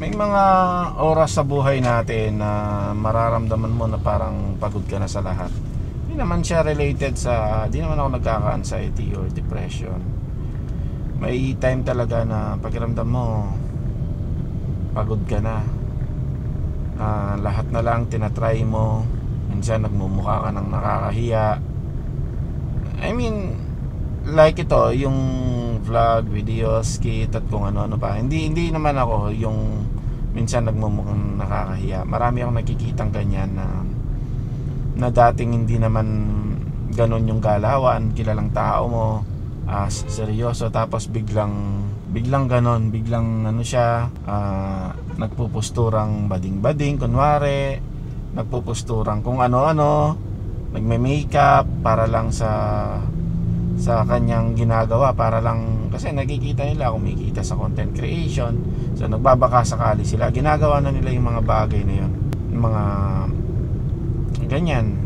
May mga oras sa buhay natin na mararamdaman mo na parang pagod ka na sa lahat. Hindi naman siya related sa, di naman ako nagkaka-anxiety or depression. May time talaga na pakiramdam mo pagod ka na. Lahat na lang tinatry mo. Minsan nagmumukha ka ng nakakahiya. I mean, like ito, yung vlog, videos, skit at kung ano-ano pa. Hindi naman ako yung minsan nagmumukhang nakakahiya. Marami akong nakikitang ganyan na dating hindi naman ganon yung galawan, kilalang tao mo, seryoso, tapos biglang ganon, biglang ano siya, nagpupusturang bading-bading, kunwari, nagpupusturang kung ano-ano, nagme-makeup para lang sa kanyang ginagawa, para lang kasi nakikita nila, kumikita sa content creation, so nagbabaka sakali sila, ginagawa na nila yung mga bagay na yun, yung mga ganyan,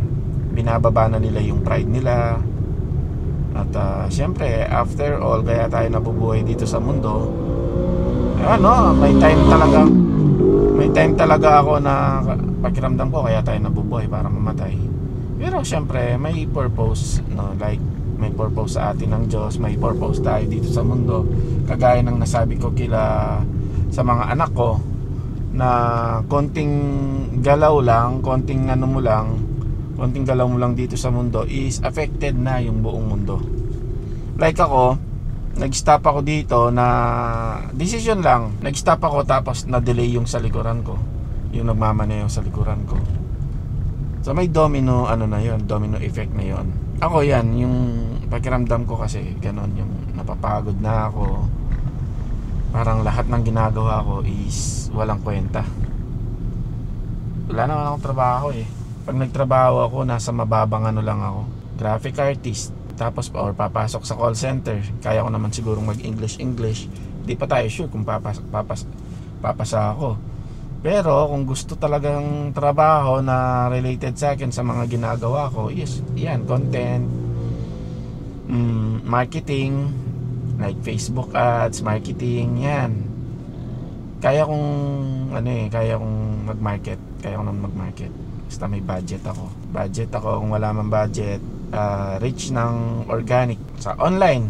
binababa na nila yung pride nila. At syempre, after all, kaya tayo nabubuhay dito sa mundo, may time talaga ako na pakiramdam ko kaya tayo nabubuhay para mamatay. Pero syempre may purpose, no? Like may purpose sa atin ng Diyos, may purpose tayo dito sa mundo. Kagaya ng nasabi ko sa mga anak ko, na konting galaw lang, konting galaw mo lang dito sa mundo is affected na yung buong mundo. Like ako, nag-stop ako dito na decision lang. Nag-stop ako tapos na-delay yung sa likuran ko, yung nagmamaneho sa likuran ko. So may domino domino effect na yon. Ako yan, yung pakiramdam ko kasi ganon, yung napapagod na ako. Parang lahat ng ginagawa ko is walang kwenta. Wala naman akong trabaho eh. Pag nagtrabaho ako, nasa mababang lang ako, graphic artist. Tapos papasok sa call center, kaya ko naman sigurong mag-English. Di pa tayo sure kung papasa ako. Pero kung gusto talagang trabaho na related sa akin, sa mga ginagawa ko, yes, yan, content, marketing, like Facebook ads, marketing, yan. Kaya kong mag-market. Basta may budget ako. Kung wala man budget, reach ng organic sa online.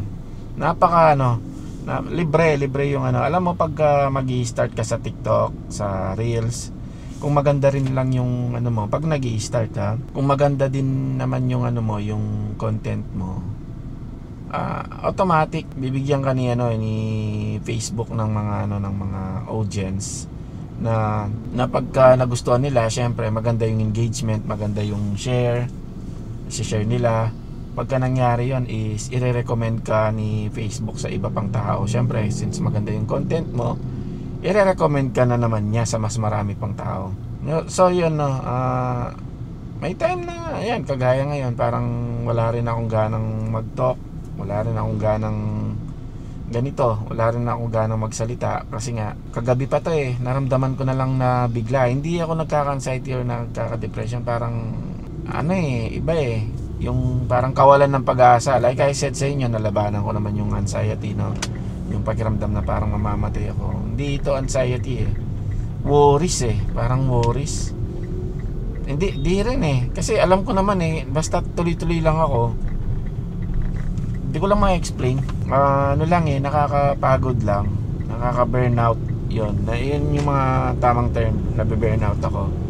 Libre yung alam mo, pag mag-i-start ka sa TikTok, sa Reels, kung maganda rin lang yung mo, pag nag-i-start kung maganda din naman yung yung content mo, automatic bibigyan ka ni Facebook ng mga audience na pagka nagustuhan nila, syempre maganda yung engagement, maganda yung share nila. Pagka nangyari yon is ire-recommend ka ni Facebook sa iba pang tao. Syempre, since maganda yung content mo, ire-recommend ka na naman niya sa mas marami pang tao. So yun, may time na yan, kagaya ngayon, parang wala rin akong ganang mag-talk, wala rin akong ganang ganito, wala rin akong ganang magsalita. Kasi nga, kagabi pa to naramdaman ko na lang na bigla, hindi ako nagkaka-anxiety or nagkaka-depression, parang iba yung parang kawalan ng pag-asa. Like I said sa inyo, nalabanan ko naman yung anxiety, no? Yung pakiramdam na parang mamamatay ako. Hindi ito anxiety worries parang worries. Di rin kasi alam ko naman basta tuloy-tuloy lang ako. Hindi ko lang ma-explain. Nakakapagod lang, nakaka-burnout. Yun yung mga tamang term, nabe-burnout ako.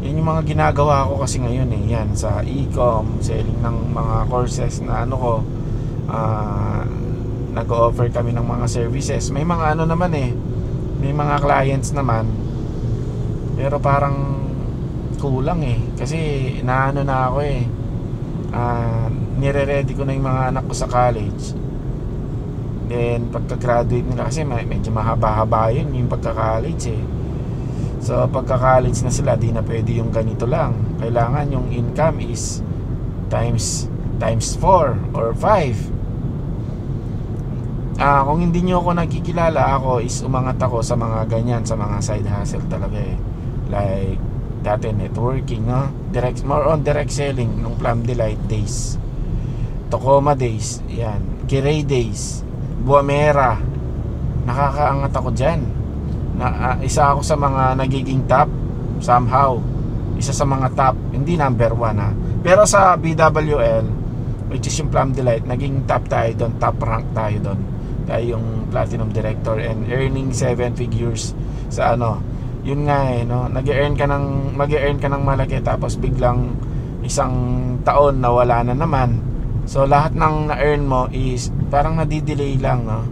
Yun yung mga ginagawa ko kasi ngayon yan sa e-com, selling ng mga courses na nag-o-offer kami ng mga services. May mga naman may mga clients naman, pero parang kulang kasi na ako nire-ready ko na yung mga anak ko sa college. Then pagka-graduate nila, kasi medyo mahaba-haba yung pagka-college So pagka-college na sila, di na pwede yung ganito lang. Kailangan yung income is times 4 or 5. Kung hindi nyo ako nakikilala, ako is umangat ako sa mga ganyan, sa mga side hustle talaga Like dati networking, no? More on direct selling nung Plum Delight days, Tacoma days, yan, Kiray days, Buamera. Nakakaangat ako dyan. Isa ako sa mga nagiging top somehow. Isa sa mga top, hindi number 1 ha. Pero sa BWL, which is yung Plum Delight, naging top tayo doon, top rank tayo doon. Tayo yung Platinum Director and earning 7 figures sa ano. Yun nga no, mag-earn ka ng malaki tapos biglang isang taon na wala na naman. So lahat ng na-earn mo is parang nadidelay lang, no.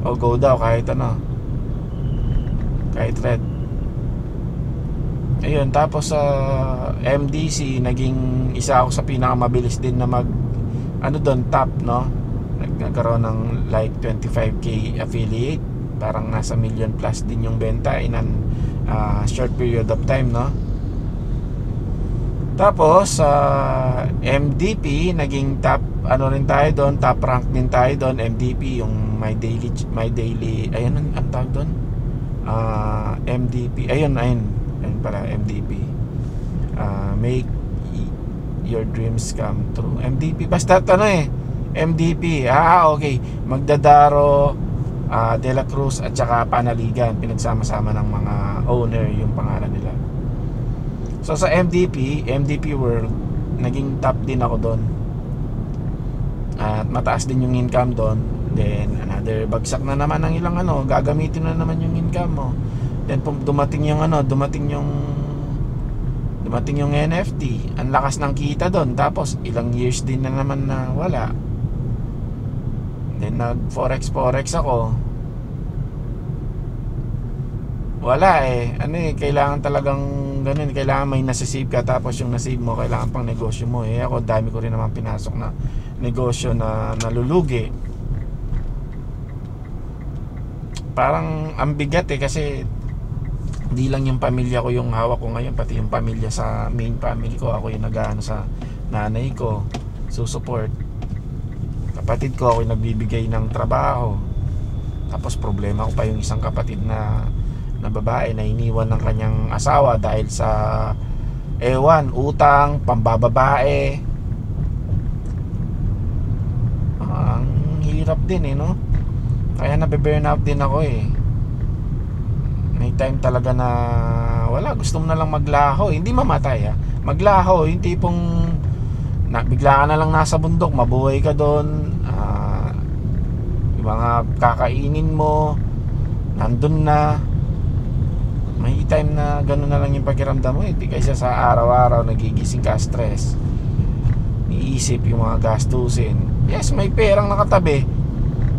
O go daw kahit ano, kahit red. Ayun, tapos sa MDC naging isa ako sa pinakamabilis din na mag ano doon, top, no. Nagkaroon ng like 25k affiliate, parang nasa million plus din yung benta in an short period of time, no. Tapos MDP naging top ano rin tayo doon, top rank din tayo doon. MDP yung my daily ayun ang tawag doon, MDP ayun pala MDP, make your dreams come true. MDP basta ano MDP okay, Magdadaro, De La Cruz at saka Panaligan, pinagsama-sama ng mga owner yung pangalan nila. So sa MDP World, naging top din ako doon. At mataas din yung income doon. Then another bagsak na naman ng ilang gagamitin na naman yung income mo. Then dumating yung NFT. Ang lakas ng kita doon. Tapos ilang years din na naman na wala. Then nag forex ako. Wala kailangan talagang ganun, kailangan may nasisave ka, tapos yung nasave mo kailangan pang negosyo mo. Ako dami ko rin naman pinasok na negosyo na nalulugi. Parang ang bigat kasi hindi lang yung pamilya ko yung hawak ko ngayon, pati yung pamilya sa main family ko. Ako yung nag-aano sa nanay ko, susupport. Kapatid ko, ako yung nagbibigay ng trabaho. Tapos problema ko pa yung isang kapatid na babae na iniwan ng kanyang asawa dahil sa utang, pambababae. Ang hirap din no. Kaya nabe-burn out din ako May time talaga na wala, gusto mo na lang maglaho, hindi mamatay maglaho, yung tipong bigla ka na lang nasa bundok, mabuhay ka doon, yung mga kakainin mo nandun na. May time na gano'n na lang yung pakiramdam mo hindi kaysa sa araw-araw nagigising ka stress, iisip yung mga gastusin. Yes, may perang nakatabi,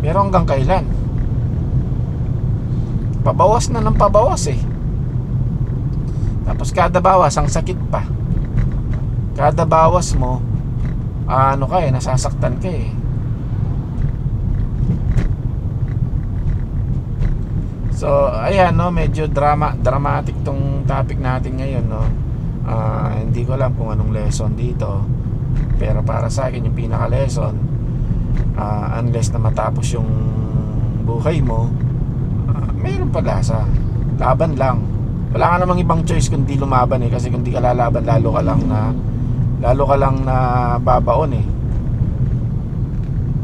pero hanggang kailan? Pabawas na ng pabawas Tapos kada bawas ang sakit pa. Kada bawas mo nasasaktan ka So ayan medyo dramatic tong topic natin ngayon hindi ko alam kung anong lesson dito, pero para sa akin yung pinaka lesson, unless na matapos yung buhay mo, mayroon pag-asa, laban lang. Wala ka namang ibang choice kundi lumaban kasi kung di ka lalaban, lalo ka lang na babaon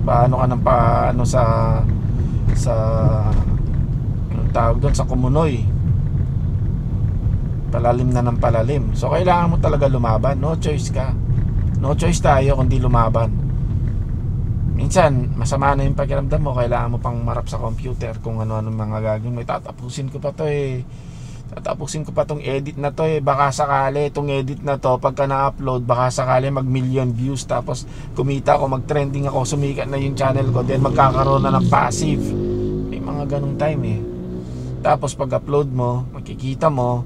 paano ka nang paano sa tawag doon, sa kumunoy, palalim na ng palalim. So kailangan mo talaga lumaban, no choice tayo kundi lumaban. Minsan masama na yung pakiramdam mo, kailangan mo pang marap sa computer kung ano-ano mga gagawin mo. Tatapusin ko pa tong edit na to baka sakali itong edit na to pagka na-upload, baka sakali mag million views, tapos kumita ako, mag trending ako, sumikat na yung channel ko, then magkakaroon na ng passive. May mga ganong time Tapos pag-upload mo, makikita mo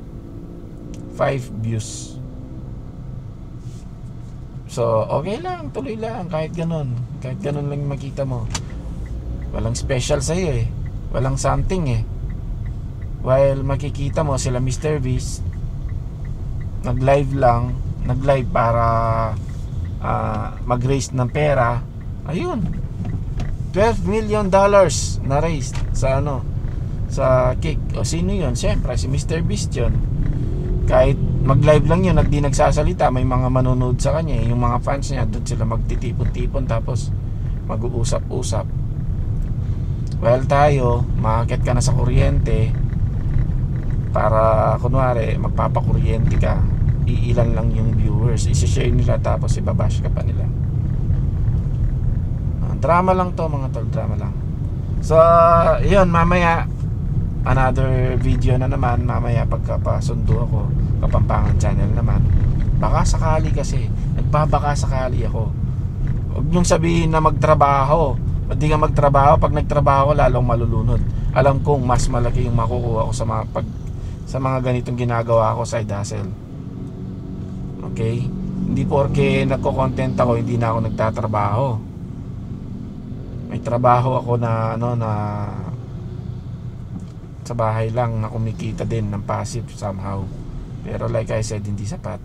5 views. So okay lang, tuloy lang, kahit ganun lang makita mo. Walang special sa'yo walang something While makikita mo sila Mr. Beast nag-live para mag-raise ng pera. Ayun, $12 million na raise sa Kick. O sino yun? Siyempre si Mr. Beast yun. Kahit mag-live lang yun, di nagsasalita, may mga manonood sa kanya yung mga fans niya, doon sila magtitipon-tipon tapos mag-uusap-usap. Well, tayo, makakit ka na sa kuryente para kunwari magpapakuryente ka, iilan lang yung viewers, isi-share nila tapos ibabash ka pa nila. Drama lang to mga tol, drama lang. So yun, mamaya another video na naman, mamaya pagkapasundo ako, Kapampangan channel naman. Baka sakali kasi, nagbabaka sakali ako. Huwag niyong sabihin na magtrabaho. Hindi ka magtrabaho, pag nagtrabaho lalong malulunod. Alam kong mas malaki yung makukuha ko sa mga ganitong ginagawa ko, side hustle. Okay? Hindi porke nagko-content ako, hindi na ako nagtatrabaho. May trabaho ako na sa bahay lang na kumikita din ng passive somehow. Pero like I said, hindi sapat.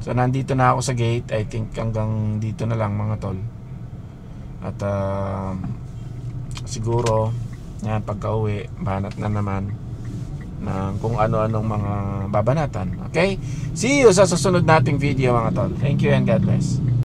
So nandito na ako sa gate. I think hanggang dito na lang mga tol. At siguro yan, pagka uwi banat na naman ng kung ano-anong mga babanatan. Okay? See you sa susunod nating video mga tol. Thank you and God bless.